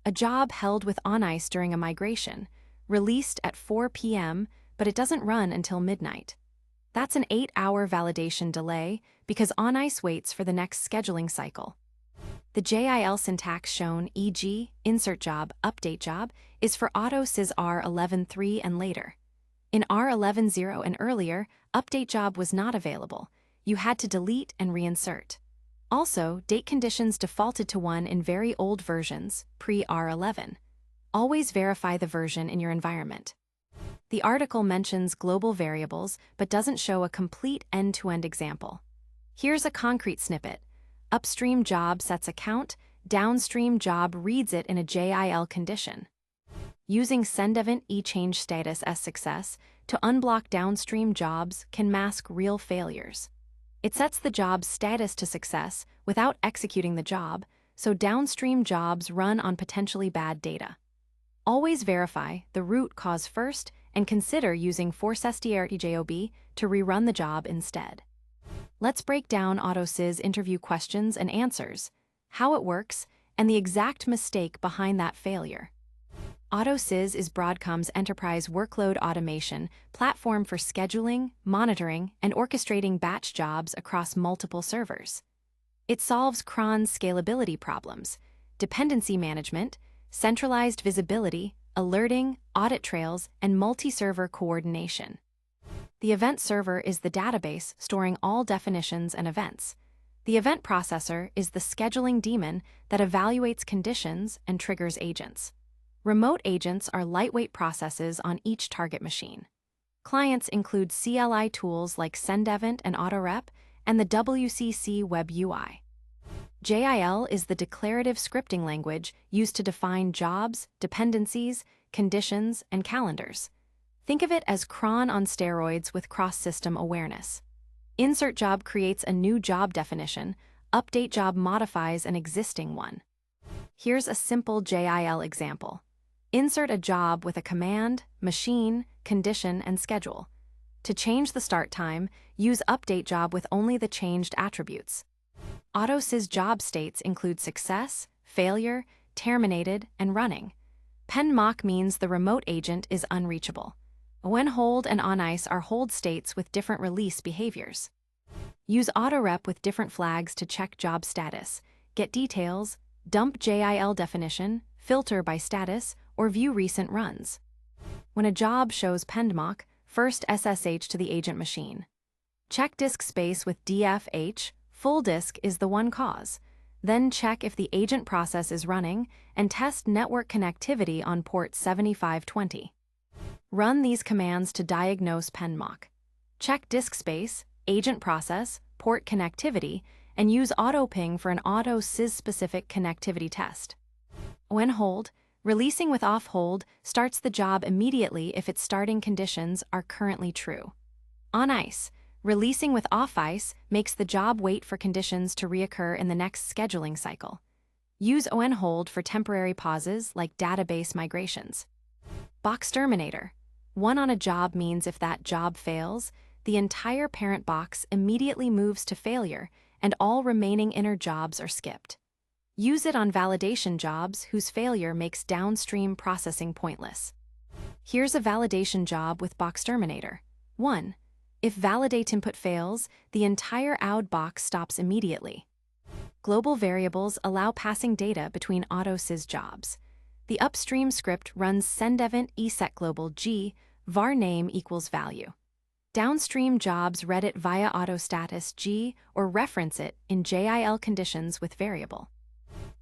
A job held with OnIce during a migration, released at 4 p.m., but it doesn't run until midnight. That's an 8-hour validation delay because OnIce waits for the next scheduling cycle. The JIL syntax shown, e.g., insert job, update job, is for AutoSys R11.3 and later. In R11.0 and earlier, update job was not available. You had to delete and reinsert. Also, date conditions defaulted to 1 in very old versions, pre-R11. Always verify the version in your environment. The article mentions global variables but doesn't show a complete end-to-end example. Here's a concrete snippet. Upstream job sets a count, downstream job reads it in a JIL condition. Using sendEvent eChange status as success to unblock downstream jobs can mask real failures. It sets the job's status to success without executing the job, so downstream jobs run on potentially bad data. Always verify the root cause first and consider using forcestRTJOB to rerun the job instead. Let's break down AutoSys interview questions and answers, how it works, and the exact mistake behind that failure. AutoSys is Broadcom's enterprise workload automation platform for scheduling, monitoring, and orchestrating batch jobs across multiple servers. It solves cron scalability problems, dependency management, centralized visibility, alerting, audit trails, and multi-server coordination. The event server is the database storing all definitions and events. The event processor is the scheduling daemon that evaluates conditions and triggers agents. Remote agents are lightweight processes on each target machine. Clients include CLI tools like sendEvent and AutoRep, and the WCC Web UI. JIL is the declarative scripting language used to define jobs, dependencies, conditions, and calendars. Think of it as cron on steroids with cross-system awareness. Insert job creates a new job definition, update job modifies an existing one. Here's a simple JIL example. Insert a job with a command, machine, condition, and schedule. To change the start time, use update job with only the changed attributes. AutoSys job states include success, failure, terminated, and running. PendMock means the remote agent is unreachable. When hold and OnIce are hold states with different release behaviors. Use AutoRep with different flags to check job status, get details, dump JIL definition, filter by status, or view recent runs. When a job shows PendMock, first SSH to the agent machine. Check disk space with DFH, full disk is the one cause. Then check if the agent process is running and test network connectivity on port 7520. Run these commands to diagnose PendMock. Check disk space, agent process, port connectivity, and use AutoPing for an AutoSys-specific connectivity test. When hold, releasing with off hold starts the job immediately if its starting conditions are currently true. OnIce, releasing with off ice makes the job wait for conditions to reoccur in the next scheduling cycle. Use onHold for temporary pauses like database migrations. Box Terminator. One on a job means if that job fails, the entire parent box immediately moves to failure and all remaining inner jobs are skipped. Use it on validation jobs whose failure makes downstream processing pointless. Here's a validation job with Box Terminator. 1. If validate input fails, the entire OUD box stops immediately. Global variables allow passing data between AutoSys jobs. The upstream script runs sendEvent eSetGlobal G, var name equals value. Downstream jobs read it via AutoStatus G or reference it in JIL conditions with variable.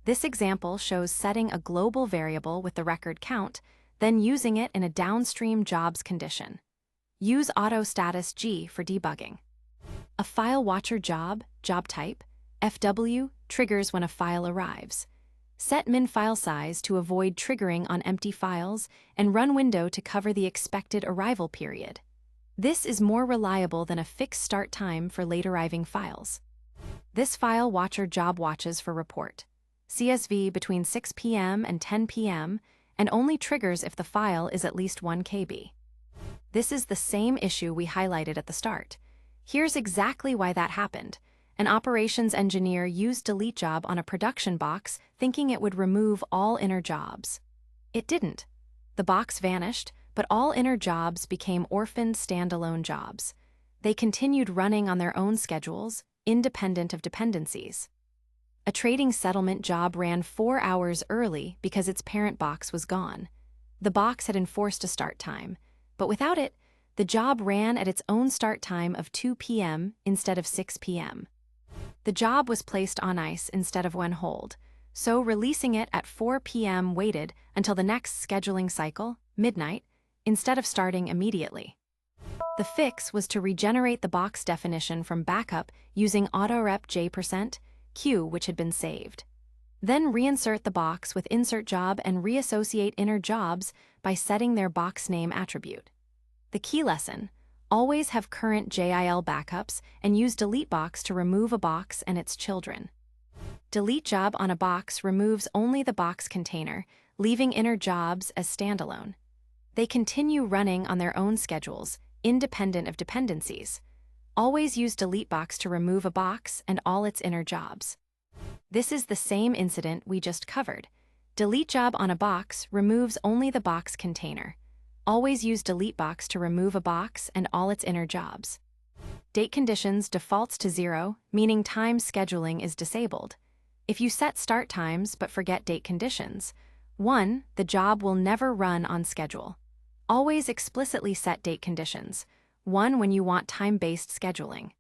This example shows setting a global variable with the record count, then using it in a downstream jobs condition. Use AutoStatus G for debugging. A file watcher job type, FW, triggers when a file arrives. Set min file size to avoid triggering on empty files and run window to cover the expected arrival period. This is more reliable than a fixed start time for late arriving files. This file watcher job watches for report. CSV between 6 p.m. and 10 p.m. and only triggers if the file is at least 1 KB. This is the same issue we highlighted at the start. Here's exactly why that happened. an operations engineer used delete job on a production box thinking it would remove all inner jobs. It didn't. The box vanished, but all inner jobs became orphaned standalone jobs. They continued running on their own schedules, independent of dependencies. A trading settlement job ran 4 hours early because its parent box was gone. The box had enforced a start time, but without it, the job ran at its own start time of 2 p.m. instead of 6 p.m. The job was placed on ice instead of on hold, so releasing it at 4 p.m. waited until the next scheduling cycle, midnight, instead of starting immediately. The fix was to regenerate the box definition from backup using autorep J%Q, which had been saved. Then reinsert the box with insert job and reassociate inner jobs by setting their box name attribute. The key lesson: always have current JIL backups and use delete box to remove a box and its children. Delete job on a box removes only the box container, leaving inner jobs as standalone. They continue running on their own schedules, independent of dependencies. Always use delete box to remove a box and all its inner jobs. This is the same incident we just covered. Delete job on a box removes only the box container. Always use delete box to remove a box and all its inner jobs. Date conditions defaults to 0, meaning time scheduling is disabled. If you set start times but forget date conditions, 1, the job will never run on schedule. Always explicitly set date conditions, 1 when you want time-based scheduling.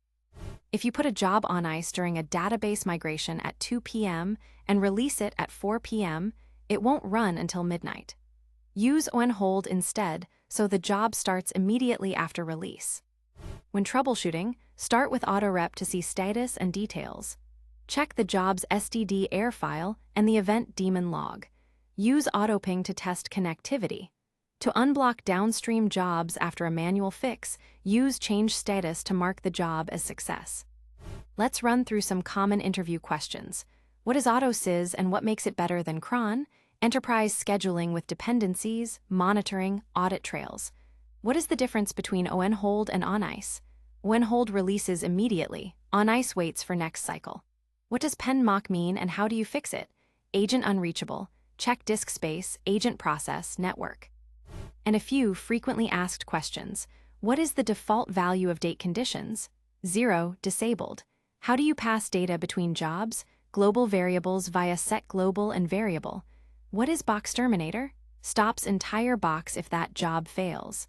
If you put a job on ice during a database migration at 2 p.m. and release it at 4 p.m., it won't run until midnight. Use on hold instead, so the job starts immediately after release. When troubleshooting, start with autorep to see status and details. Check the job's STD error file and the event daemon log. Use autoping to test connectivity. To unblock downstream jobs after a manual fix, use change status to mark the job as success. Let's run through some common interview questions. What is AutoSys and what makes it better than cron? Enterprise scheduling with dependencies, monitoring, audit trails. What is the difference between on hold and on ice? On hold releases immediately, on ice waits for next cycle. What does pen mock mean and how do you fix it? Agent unreachable, check disk space, agent process, network. And a few frequently asked questions. What is the default value of date conditions? 0, disabled. How do you pass data between jobs? Global variables via set global and variable. What is box Terminator? Stops entire box if that job fails.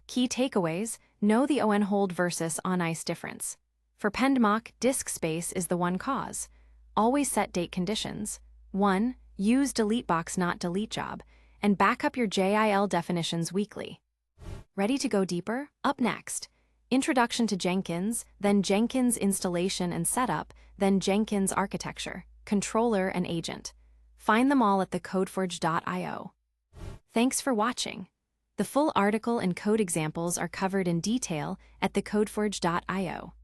Key takeaways: know the on hold versus on ice difference. For pendmock, disk space is the one cause. Always set date conditions. 1, use delete box not delete job, and back up your JIL definitions weekly. Ready to go deeper? Up next, introduction to Jenkins, then Jenkins installation and setup, then Jenkins architecture, controller and agent. Find them all at TheCodeForge.io. Thanks for watching. The full article and code examples are covered in detail at TheCodeForge.io.